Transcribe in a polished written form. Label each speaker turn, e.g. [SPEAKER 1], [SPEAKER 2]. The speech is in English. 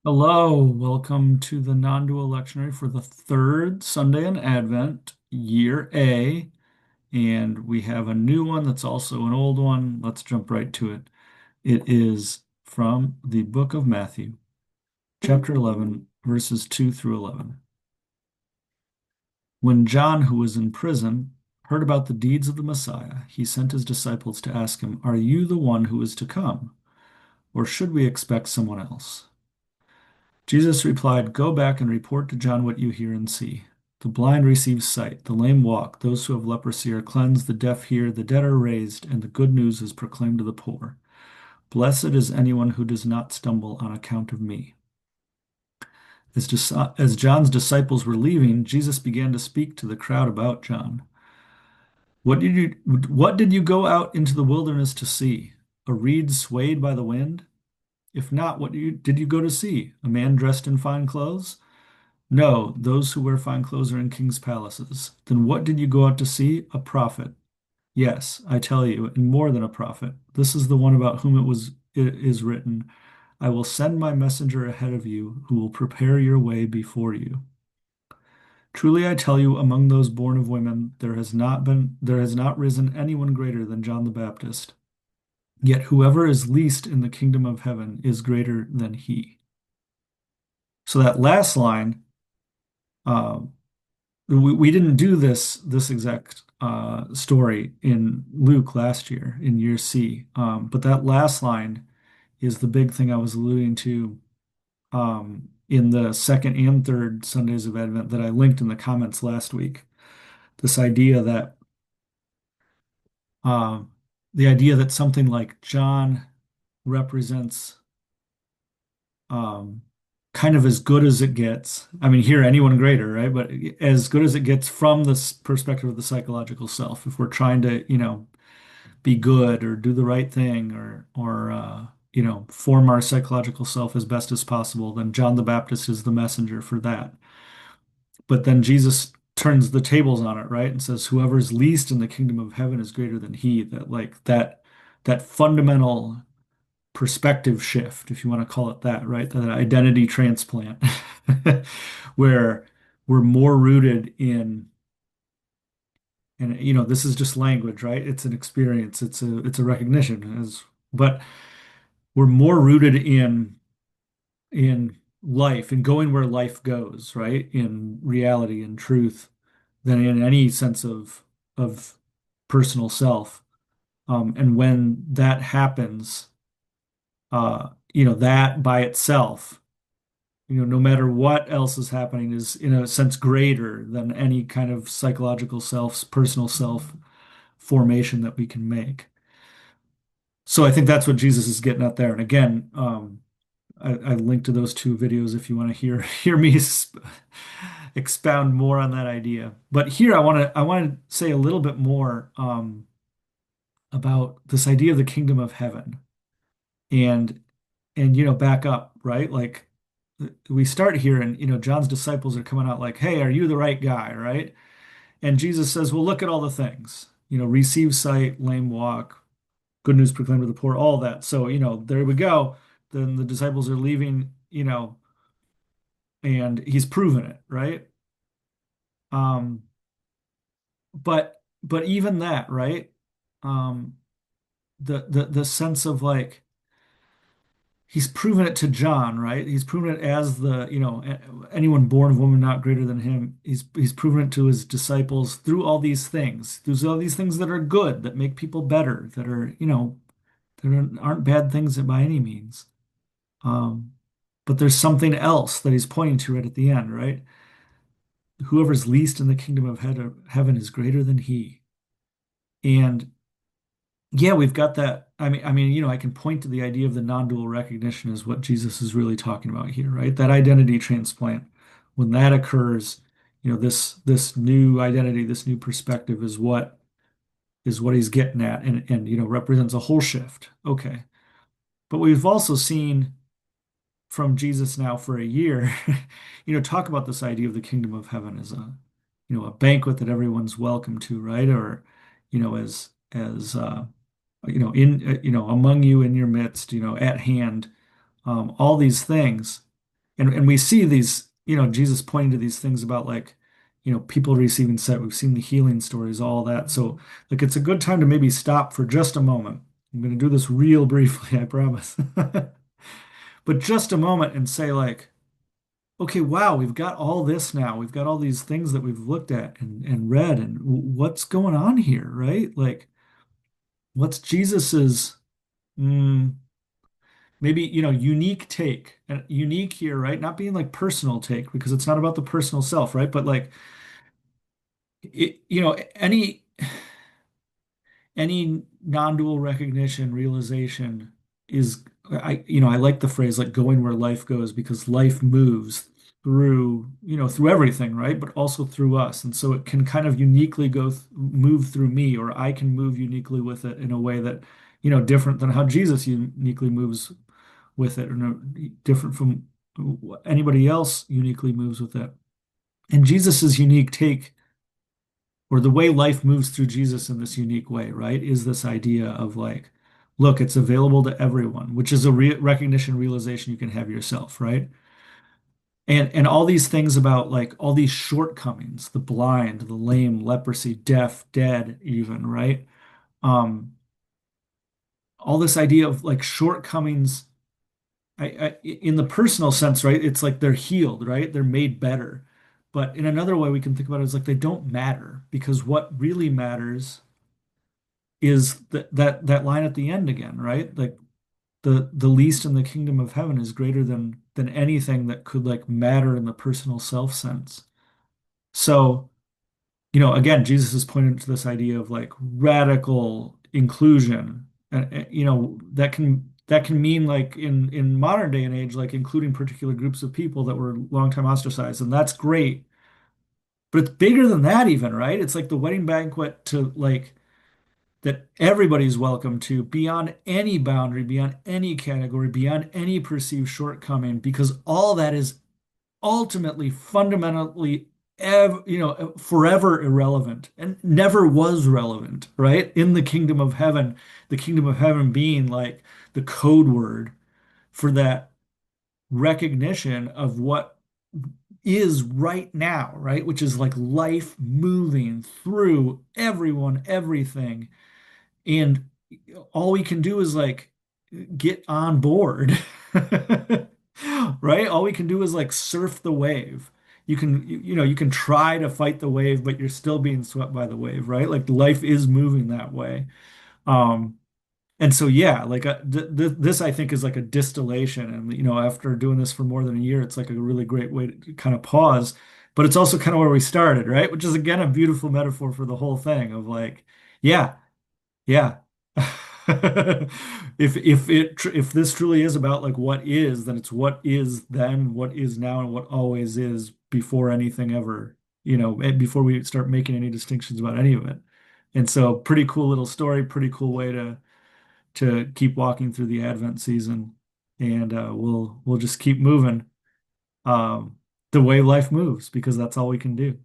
[SPEAKER 1] Hello, welcome to the non-dual lectionary for the third Sunday in Advent, year A, and we have a new one that's also an old one. Let's jump right to it. It is from the book of Matthew, chapter 11, verses 2 through 11. When John, who was in prison, heard about the deeds of the Messiah, he sent his disciples to ask him, "Are you the one who is to come, or should we expect someone else?" Jesus replied, "Go back and report to John what you hear and see. The blind receive sight, the lame walk, those who have leprosy are cleansed, the deaf hear, the dead are raised, and the good news is proclaimed to the poor. Blessed is anyone who does not stumble on account of me." As John's disciples were leaving, Jesus began to speak to the crowd about John. What did you go out into the wilderness to see? A reed swayed by the wind? If not, what did you go to see? A man dressed in fine clothes? No, those who wear fine clothes are in king's palaces. Then what did you go out to see? A prophet. Yes, I tell you, and more than a prophet. This is the one about whom it is written, I will send my messenger ahead of you, who will prepare your way before you. Truly I tell you, among those born of women, there has not risen anyone greater than John the Baptist. Yet whoever is least in the kingdom of heaven is greater than he. So that last line, um, we didn't do this exact story in Luke last year in year C, but that last line is the big thing I was alluding to in the second and third Sundays of Advent that I linked in the comments last week. This idea that um, the idea that something like John represents um, kind of as good as it gets. I mean, here, anyone greater, right? But as good as it gets from this perspective of the psychological self. If we're trying to, be good or do the right thing or form our psychological self as best as possible, then John the Baptist is the messenger for that. But then Jesus turns the tables on it, right? And says, whoever is least in the kingdom of heaven is greater than he. That fundamental perspective shift, if you want to call it that, right? That identity transplant, where we're more rooted in, and this is just language, right? It's an experience, it's a recognition, but we're more rooted in life and going where life goes, right? In reality and truth than in any sense of personal self. And when that happens, that by itself, no matter what else is happening, is in a sense greater than any kind of psychological self, personal self formation that we can make. So I think that's what Jesus is getting at there. And again, I linked to those two videos if you want to hear me expound more on that idea. But here I want to say a little bit more about this idea of the kingdom of heaven and back up, right? Like we start here and John's disciples are coming out like, "Hey, are you the right guy?" Right? And Jesus says, "Well, look at all the things. Receive sight, lame walk, good news proclaimed to the poor, all that." So, there we go. Then the disciples are leaving, and he's proven it, right? Um, but even that, right? Um, the sense of like he's proven it to John, right? He's proven it as anyone born of woman not greater than him. He's proven it to his disciples through all these things. There's all these things that are good, that make people better, that are, that aren't bad things by any means. Um, but there's something else that he's pointing to right at the end, right? Whoever's least in the kingdom of heaven is greater than he. And yeah, we've got that. I mean, I can point to the idea of the non-dual recognition is what Jesus is really talking about here, right? That identity transplant. When that occurs, this new identity, this new perspective is what he's getting at and represents a whole shift. Okay. But we've also seen from Jesus now for a year, talk about this idea of the kingdom of heaven as a banquet that everyone's welcome to, right? Or, as among you in your midst, at hand, all these things. And we see these, Jesus pointing to these things about like, people receiving sight. We've seen the healing stories, all that. So like it's a good time to maybe stop for just a moment. I'm going to do this real briefly, I promise. But just a moment and say like, okay, wow, we've got all this now. We've got all these things that we've looked at and read, and what's going on here, right? Like, what's Jesus's mm, maybe, unique take, and unique here, right? Not being like personal take because it's not about the personal self, right? But like, any non-dual recognition realization is I like the phrase like going where life goes because life moves through everything, right? But also through us. And so it can kind of uniquely move through me, or I can move uniquely with it in a way that, different than how Jesus uniquely moves with it, or no, different from anybody else uniquely moves with it. And Jesus's unique take, or the way life moves through Jesus in this unique way, right, is this idea of like, look, it's available to everyone, which is a re recognition realization you can have yourself, right? And all these things about like all these shortcomings, the blind, the lame, leprosy, deaf, dead, even, right? Um, all this idea of like shortcomings, in the personal sense, right? It's like they're healed, right? They're made better. But in another way, we can think about it as like they don't matter because what really matters is that line at the end again, right? Like the least in the kingdom of heaven is greater than anything that could like matter in the personal self sense. So, again, Jesus is pointing to this idea of like radical inclusion. And that can mean like in modern day and age, like including particular groups of people that were long time ostracized, and that's great. But it's bigger than that even, right? It's like the wedding banquet to like that everybody's welcome to beyond any boundary, beyond any category, beyond any perceived shortcoming, because all that is ultimately, fundamentally, forever irrelevant and never was relevant, right? In the kingdom of heaven being like the code word for that recognition of what is right now, right? Which is like life moving through everyone, everything, and all we can do is like get on board. Right? All we can do is like surf the wave. You can try to fight the wave, but you're still being swept by the wave, right? Like life is moving that way. Um, and so yeah, like this I think is like a distillation, and after doing this for more than a year, it's like a really great way to kind of pause. But it's also kind of where we started, right? Which is again a beautiful metaphor for the whole thing of like, yeah, yeah. If this truly is about like what is, then it's what is then, what is now, and what always is before anything ever, before we start making any distinctions about any of it. And so pretty cool little story, pretty cool way to keep walking through the Advent season. And we'll just keep moving the way life moves because that's all we can do.